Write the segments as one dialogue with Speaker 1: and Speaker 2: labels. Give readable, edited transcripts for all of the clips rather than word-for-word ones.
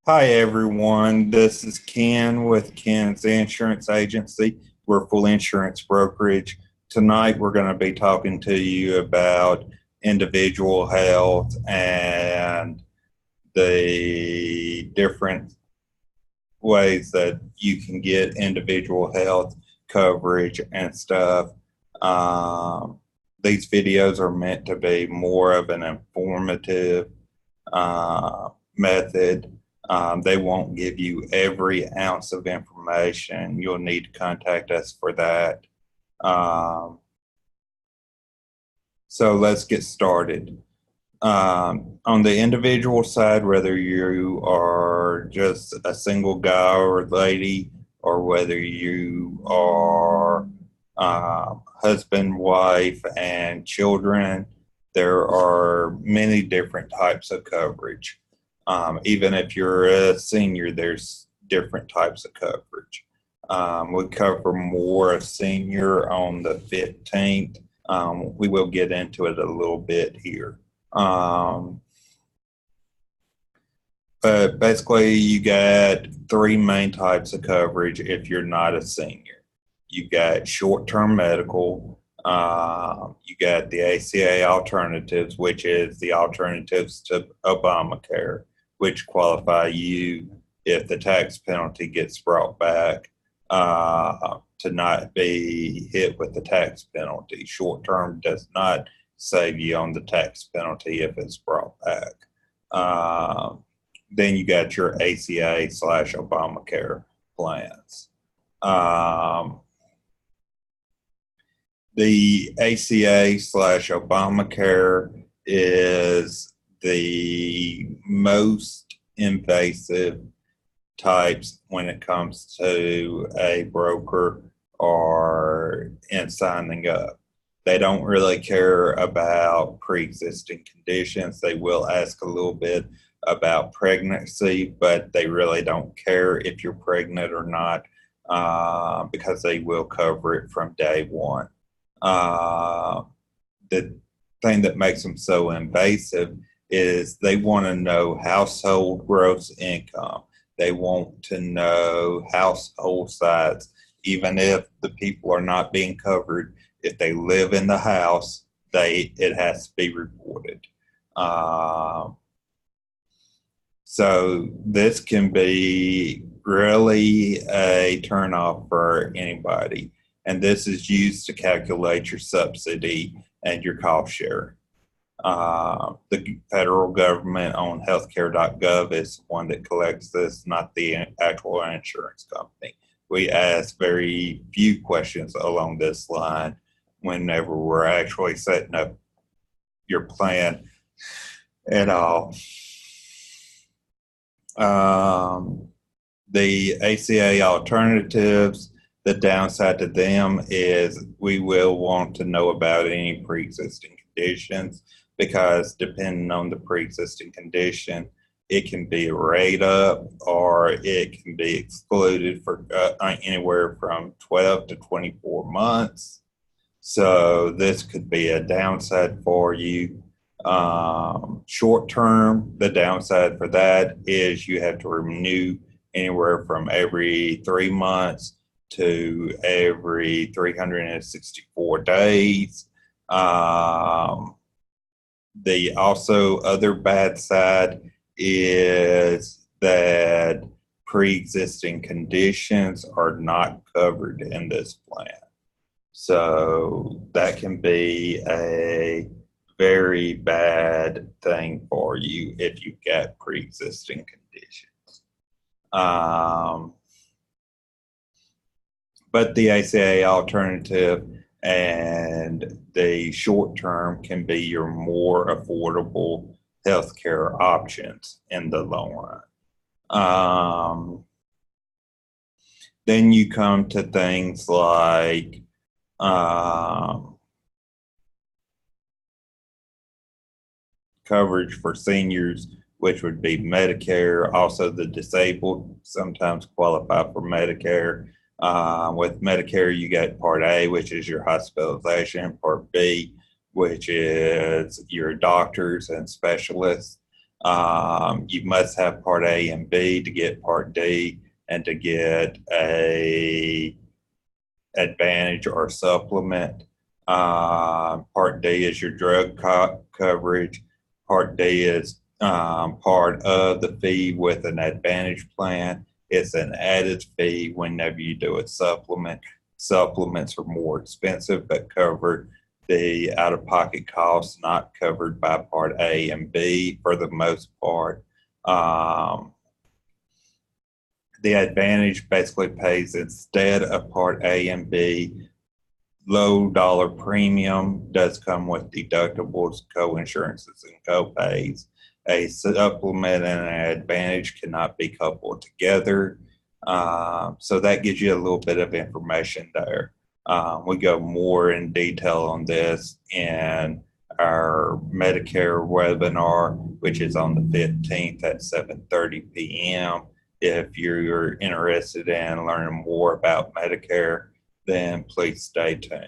Speaker 1: Hi, everyone. This is Ken with Ken's Insurance Agency. We're a full insurance brokerage. Tonight, we're going to be talking to you about individual health and the different ways that you can get individual health coverage and stuff. Um, these videos are meant to be more of an informative method. They won't give you every ounce of information. You'll need to contact us for that. Um, so let's get started. On the individual side, whether you are just a single guy or lady, or whether you are husband, wife, and children, there are many different types of coverage. Even if you're a senior, there's different types of coverage. We cover more of senior on the 15th. We will get into it a little bit here. But basically, you got three main types of coverage if you're not a senior. You got short-term medical. You got the ACA alternatives, which is the alternatives to Obamacare, which qualify you if the tax penalty gets brought back to not be hit with the tax penalty. Short-term does not save you on the tax penalty if it's brought back. Then you got your ACA / Obamacare plans. The ACA / Obamacare is the most invasive types when it comes to a broker or in signing up. They don't really care about pre-existing conditions. They will ask a little bit about pregnancy, but they really don't care if you're pregnant or not because they will cover it from day one. The thing that makes them so invasive is they want to know household gross income. They want to know household size, even if the people are not being covered. If they live in the house, it has to be reported. So this can be really a turnoff for anybody. And this is used to calculate your subsidy and your cost share. The federal government on healthcare.gov is the one that collects this, not the actual insurance company. We ask very few questions along this line whenever we're actually setting up your plan at all. The ACA alternatives, the downside to them is we will want to know about any pre-existing conditions because depending on the pre-existing condition, it can be a rate up or it can be excluded for anywhere from 12 to 24 months. So this could be a downside for you. Short term, the downside for that is you have to renew anywhere from every 3 months to every 364 days. The also other bad side is that pre-existing conditions are not covered in this plan. So that can be a very bad thing for you if you've got pre-existing conditions. But the ACA alternative and the short term can be your more affordable healthcare options in the long run. Then you come to things like coverage for seniors, which would be Medicare. Also, the disabled sometimes qualify for Medicare. With Medicare, you get Part A, which is your hospitalization, Part B, which is your doctors and specialists. You must have Part A and B to get Part D and to get a advantage or supplement. Part D is your drug coverage. Part D is part of the fee with an advantage plan. It's an added fee whenever you do a supplement. Supplements are more expensive but covered the out-of-pocket costs not covered by Part A and B for the most part. The advantage basically pays instead of Part A and B. Low dollar premium does come with deductibles, co-insurances, and co-pays. A supplement and an advantage cannot be coupled together. So that gives you a little bit of information there. We go more in detail on this in our Medicare webinar, which is on the 15th at 7:30 p.m. If you're interested in learning more about Medicare, then please stay tuned.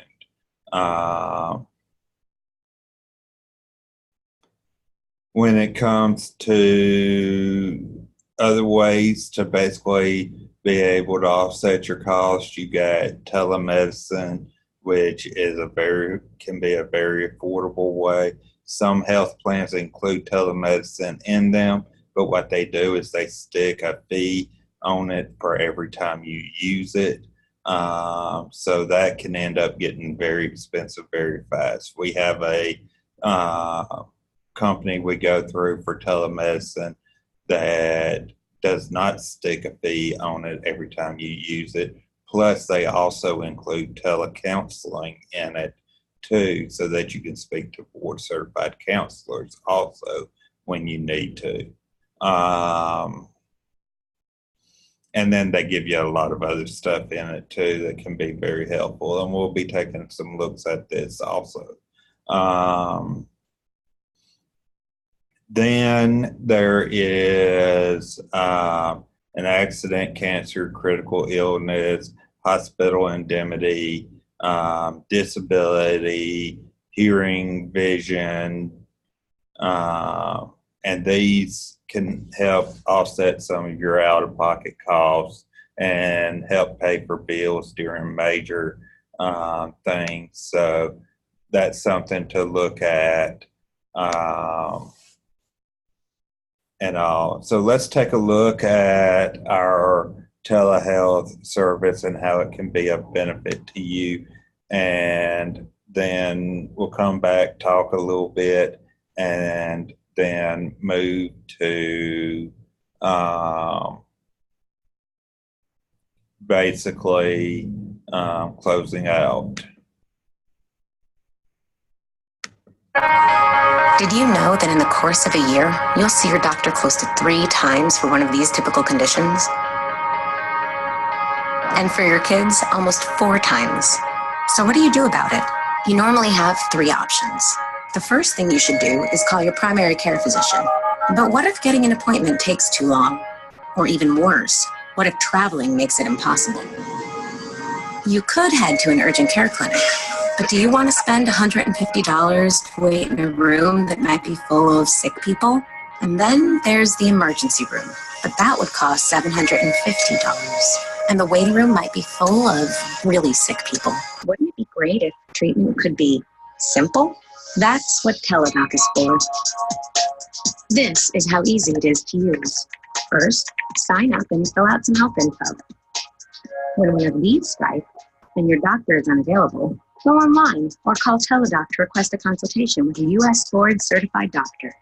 Speaker 1: When it comes to other ways to basically be able to offset your costs, you got telemedicine, which is can be a very affordable way. Some health plans include telemedicine in them, but what they do is they stick a fee on it for every time you use it. So that can end up getting very expensive very fast. We have a company we go through for telemedicine that does not stick a fee on it every time you use it. Plus, they also include telecounseling in it too, so that you can speak to board certified counselors also when you need to. And then they give you a lot of other stuff in it too that can be very helpful. And we'll be taking some looks at this also. Then there is an accident, cancer, critical illness, hospital indemnity, disability, hearing, vision, and these can help offset some of your out-of-pocket costs and help pay for bills during major things. So that's something to look at. And all. So let's take a look at our telehealth service and how it can be of benefit to you. And then we'll come back, talk a little bit, and then move to basically closing out.
Speaker 2: Did you know that in the course of a year, you'll see your doctor close to 3 times for one of these typical conditions? And for your kids, almost 4 times. So what do you do about it? You normally have 3 options. The first thing you should do is call your primary care physician. But what if getting an appointment takes too long? Or even worse, what if traveling makes it impossible? You could head to an urgent care clinic. But do you want to spend $150 to wait in a room that might be full of sick people? And then there's the emergency room, but that would cost $750. And the waiting room might be full of really sick people. Wouldn't it be great if treatment could be simple? That's what Teladoc is for. This is how easy it is to use. First, sign up and fill out some health info. When one of these strike and your doctor is unavailable, go online or call Teladoc to request a consultation with a U.S. board certified doctor.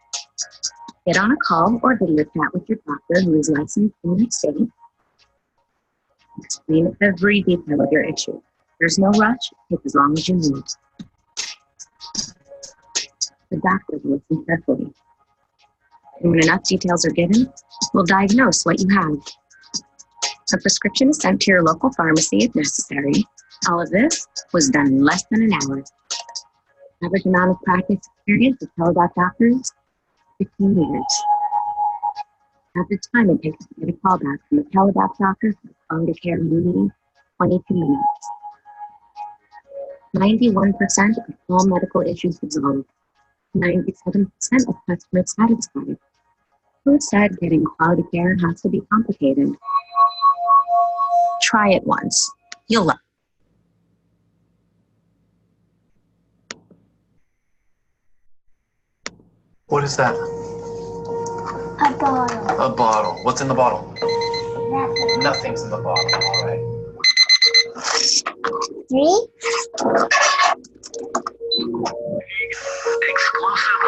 Speaker 2: Get on a call or video chat with your doctor who is licensed in your state. Explain every detail of your issue. There's no rush. Take as long as you need. The doctor will listen carefully. And when enough details are given, we'll diagnose what you have. A prescription is sent to your local pharmacy if necessary. All of this was done in less than an hour. Average amount of practice experience with Teladoc doctors, 15 years. Average time it takes to get a call back from a Teladoc doctor for phone to care meeting, 22 minutes. 91% of all medical issues resolved. 97% of customers satisfied. Who said getting quality care has to be complicated? Try it once. You'll love it.
Speaker 3: What is that?
Speaker 4: A bottle.
Speaker 3: A bottle. What's in the bottle?
Speaker 4: Nothing.
Speaker 3: Nothing's in the bottle. All right.
Speaker 4: 3.
Speaker 3: Exclusive.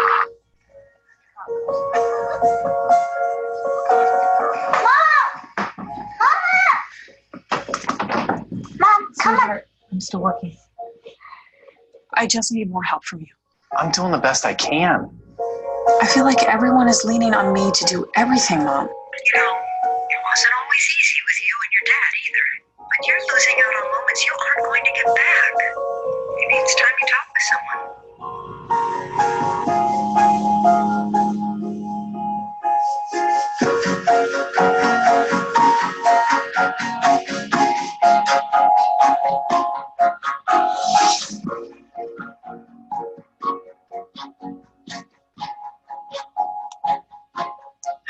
Speaker 4: Mom, come on.
Speaker 5: I'm still working. I just need more help from you.
Speaker 3: I'm doing the best I can.
Speaker 5: I feel like everyone is leaning on me to do everything, Mom.
Speaker 6: You know, it wasn't always easy with you and your dad either. But you're losing out on moments you aren't going to get back. Maybe it's time you talk with someone.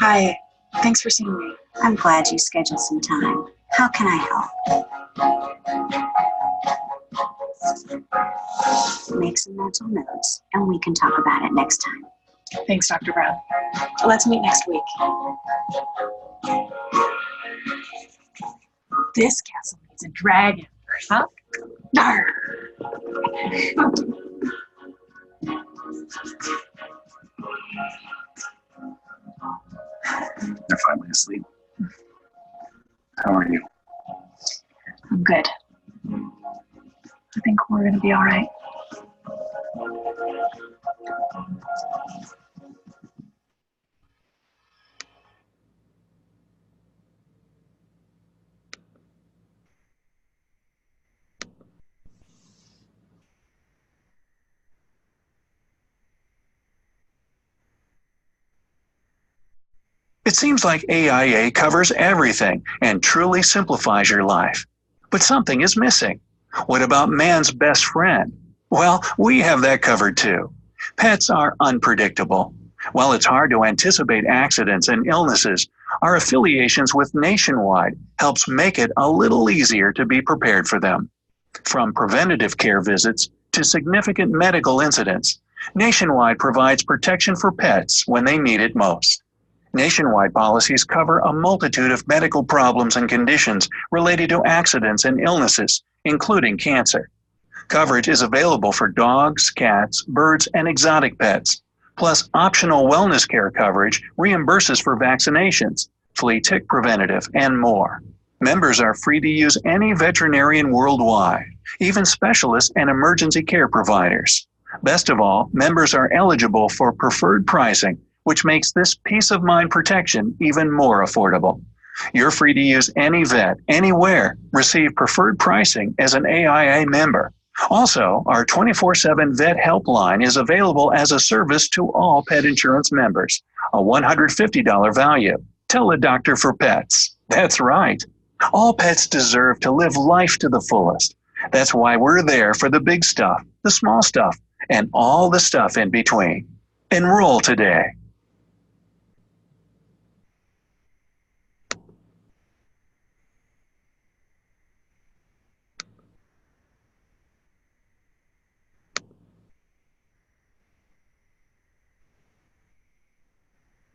Speaker 5: Hi. Thanks for seeing me.
Speaker 2: I'm glad you scheduled some time. How can I help? Make some mental notes, and we can talk about it next time.
Speaker 5: Thanks, Dr. Brown. Let's meet next week. This castle needs a dragon, huh? Arr.
Speaker 3: They're finally asleep. How are you?
Speaker 5: I'm good. I think we're going to be all right.
Speaker 7: It seems like AIA covers everything and truly simplifies your life. But something is missing. What about man's best friend? Well, we have that covered too. Pets are unpredictable. While it's hard to anticipate accidents and illnesses, our affiliations with Nationwide helps make it a little easier to be prepared for them. From preventative care visits to significant medical incidents, Nationwide provides protection for pets when they need it most. Nationwide policies cover a multitude of medical problems and conditions related to accidents and illnesses, including cancer. Coverage is available for dogs, cats, birds, and exotic pets. Plus, optional wellness care coverage reimburses for vaccinations, flea tick preventative, and more. Members are free to use any veterinarian worldwide, even specialists and emergency care providers. Best of all, members are eligible for preferred pricing, which makes this peace of mind protection even more affordable. You're free to use any vet, anywhere, receive preferred pricing as an AIA member. Also, our 24/7 vet helpline is available as a service to all pet insurance members, a $150 value. Tell a doctor for pets. That's right. All pets deserve to live life to the fullest. That's why we're there for the big stuff, the small stuff, and all the stuff in between. Enroll today.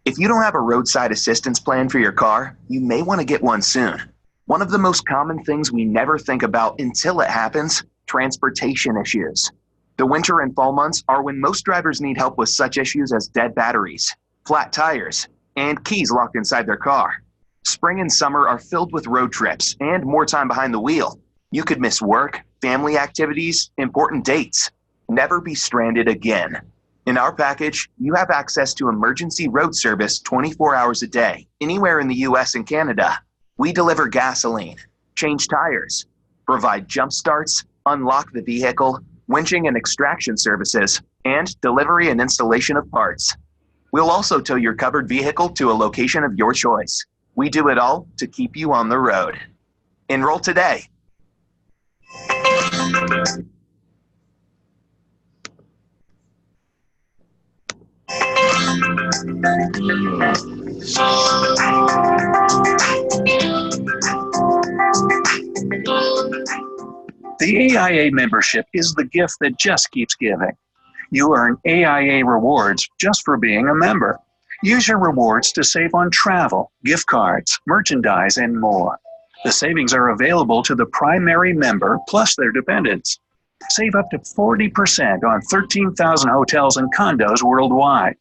Speaker 8: If you don't have a roadside assistance plan for your car, you may want to get one soon. One of the most common things we never think about until it happens, transportation issues. The winter and fall months are when most drivers need help with such issues as dead batteries, flat tires, and keys locked inside their car. Spring and summer are filled with road trips and more time behind the wheel. You could miss work, family activities, important dates. Never be stranded again. In our package, you have access to emergency road service 24 hours a day, anywhere in the US and Canada. We deliver gasoline, change tires, provide jump starts, unlock the vehicle, winching and extraction services, and delivery and installation of parts. We'll also tow your covered vehicle to a location of your choice. We do it all to keep you on the road. Enroll today.
Speaker 7: The AIA membership is the gift that just keeps giving. You earn AIA rewards just for being a member. Use your rewards to save on travel, gift cards, merchandise, and more. The savings are available to the primary member plus their dependents. Save up to 40% on 13,000 hotels and condos worldwide.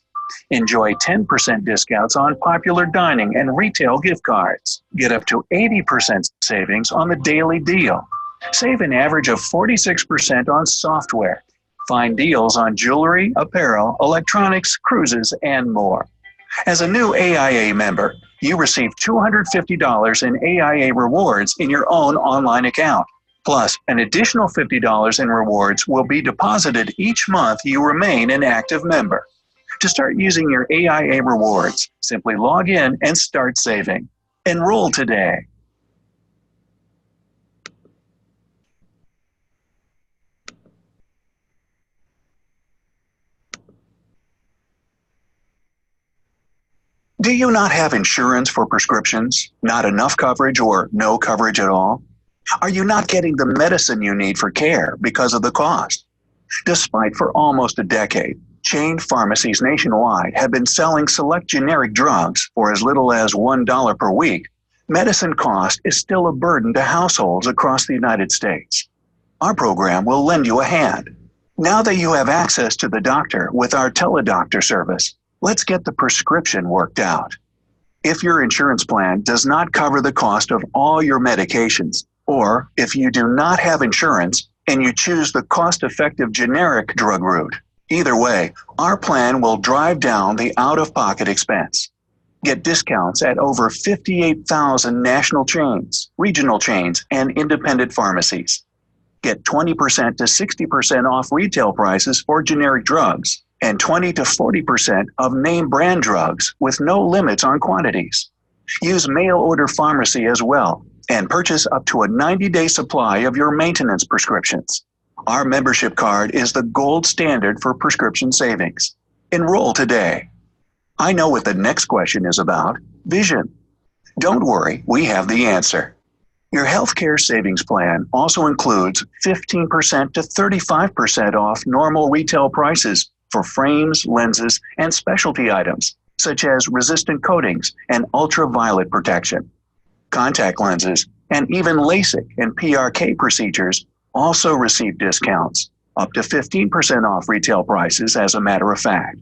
Speaker 7: Enjoy 10% discounts on popular dining and retail gift cards. Get up to 80% savings on the daily deal. Save an average of 46% on software. Find deals on jewelry, apparel, electronics, cruises, and more. As a new AIA member, you receive $250 in AIA rewards in your own online account. Plus, an additional $50 in rewards will be deposited each month you remain an active member. To start using your AIA rewards, simply log in and start saving. Enroll today. Do you not have insurance for prescriptions? Not enough coverage or no coverage at all? Are you not getting the medicine you need for care because of the cost? Despite for almost a decade, chain pharmacies nationwide have been selling select generic drugs for as little as $1 per week, medicine cost is still a burden to households across the United States. Our program will lend you a hand. Now that you have access to the doctor with our teledoctor service, let's get the prescription worked out. If your insurance plan does not cover the cost of all your medications, or if you do not have insurance and you choose the cost-effective generic drug route, either way, our plan will drive down the out-of-pocket expense. Get discounts at over 58,000 national chains, regional chains, and independent pharmacies. Get 20% to 60% off retail prices for generic drugs and 20 to 40% of name brand drugs with no limits on quantities. Use mail order pharmacy as well and purchase up to a 90-day supply of your maintenance prescriptions. Our membership card is the gold standard for prescription savings. Enroll today. I know what the next question is about: vision. Don't worry, we have the answer. Your healthcare savings plan also includes 15% to 35% off normal retail prices for frames, lenses, and specialty items, such as resistant coatings and ultraviolet protection. Contact lenses and even LASIK and PRK procedures also receive discounts, up to 15% off retail prices as a matter of fact.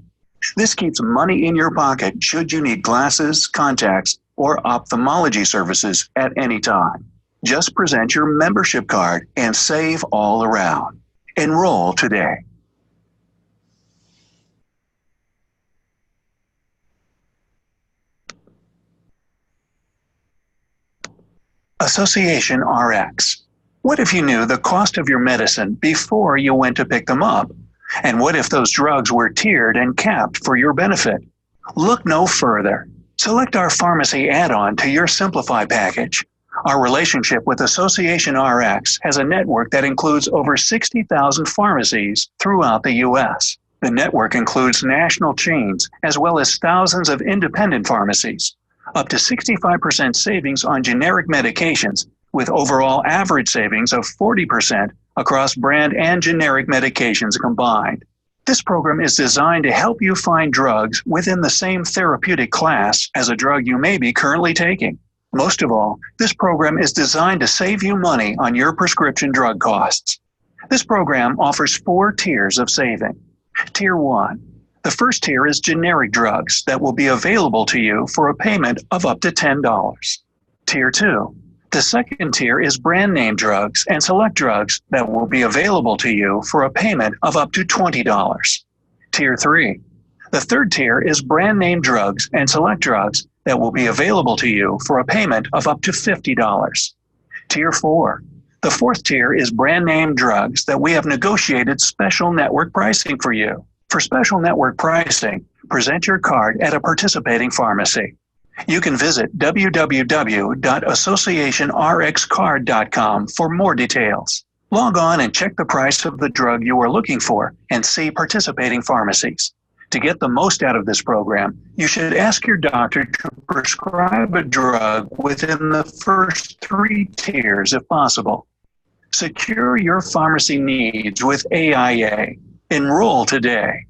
Speaker 7: This keeps money in your pocket should you need glasses, contacts, or ophthalmology services at any time. Just present your membership card and save all around. Enroll today. Association RX. What if you knew the cost of your medicine before you went to pick them up? And what if those drugs were tiered and capped for your benefit? Look no further. Select our pharmacy add-on to your Simplify package. Our relationship with Association RX has a network that includes over 60,000 pharmacies throughout the U.S. The network includes national chains as well as thousands of independent pharmacies. Up to 65% savings on generic medications, with overall average savings of 40% across brand and generic medications combined. This program is designed to help you find drugs within the same therapeutic class as a drug you may be currently taking. Most of all, this program is designed to save you money on your prescription drug costs. This program offers 4 tiers of saving. Tier 1. The first tier is generic drugs that will be available to you for a payment of up to $10. Tier 2. The second tier is brand name drugs and select drugs that will be available to you for a payment of up to $20. Tier 3. The third tier is brand name drugs and select drugs that will be available to you for a payment of up to $50. Tier 4. The fourth tier is brand name drugs that we have negotiated special network pricing for you. For special network pricing, present your card at a participating pharmacy. You can visit www.associationrxcard.com for more details. Log on and check the price of the drug you are looking for and see participating pharmacies. To get the most out of this program, you should ask your doctor to prescribe a drug within the first 3 tiers if possible. Secure your pharmacy needs with AIA. Enroll today.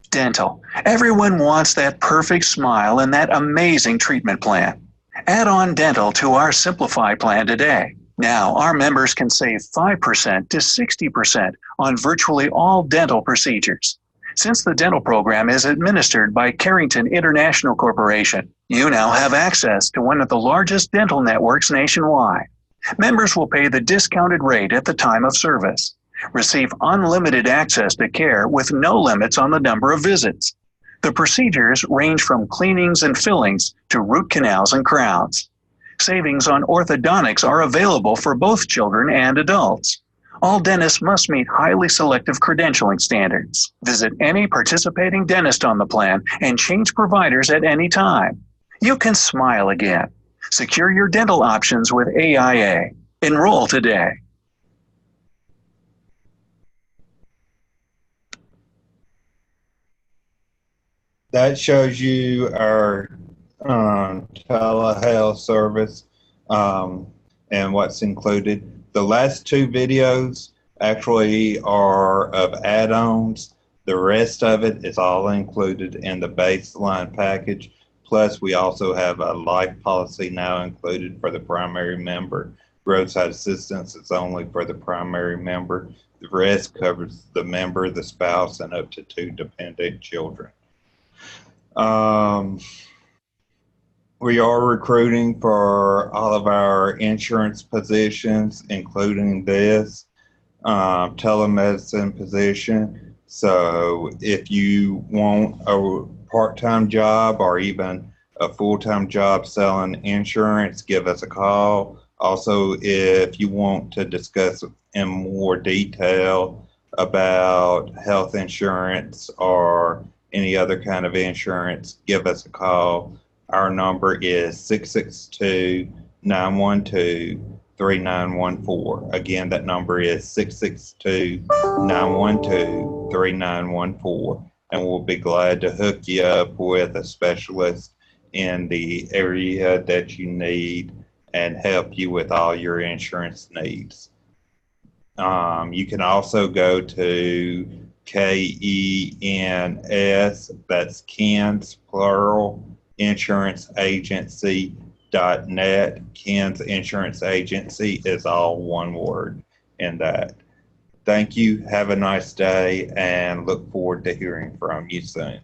Speaker 7: Dental. Everyone wants that perfect smile and that amazing treatment plan. Add on dental to our Simplify plan today. Now, our members can save 5% to 60% on virtually all dental procedures. Since the dental program is administered by Carrington International Corporation, you now have access to one of the largest dental networks nationwide. Members will pay the discounted rate at the time of service. Receive unlimited access to care with no limits on the number of visits. The procedures range from cleanings and fillings to root canals and crowns. Savings on orthodontics are available for both children and adults. All dentists must meet highly selective credentialing standards. Visit any participating dentist on the plan and change providers at any time. You can smile again. Secure your dental options with AIA. Enroll today.
Speaker 1: That shows you our telehealth service and what's included. The last 2 videos actually are of add-ons. The rest of it is all included in the baseline package. Plus, we also have a life policy now included for the primary member. Roadside assistance is only for the primary member. The rest covers the member, the spouse, and up to 2 dependent children. We are recruiting for all of our insurance positions, including this telemedicine position. So if you want a part-time job or even a full-time job selling insurance, give us a call. Also, if you want to discuss in more detail about health insurance or any other kind of insurance, give us a call. Our number is 662-912-3914. Again, that number is 662-912-3914. And we'll be glad to hook you up with a specialist in the area that you need and help you with all your insurance needs. You can also go to KENS, that's KENS plural, insuranceagency.net. KENS Insurance Agency is all one word in that. Thank you. Have a nice day and look forward to hearing from you soon.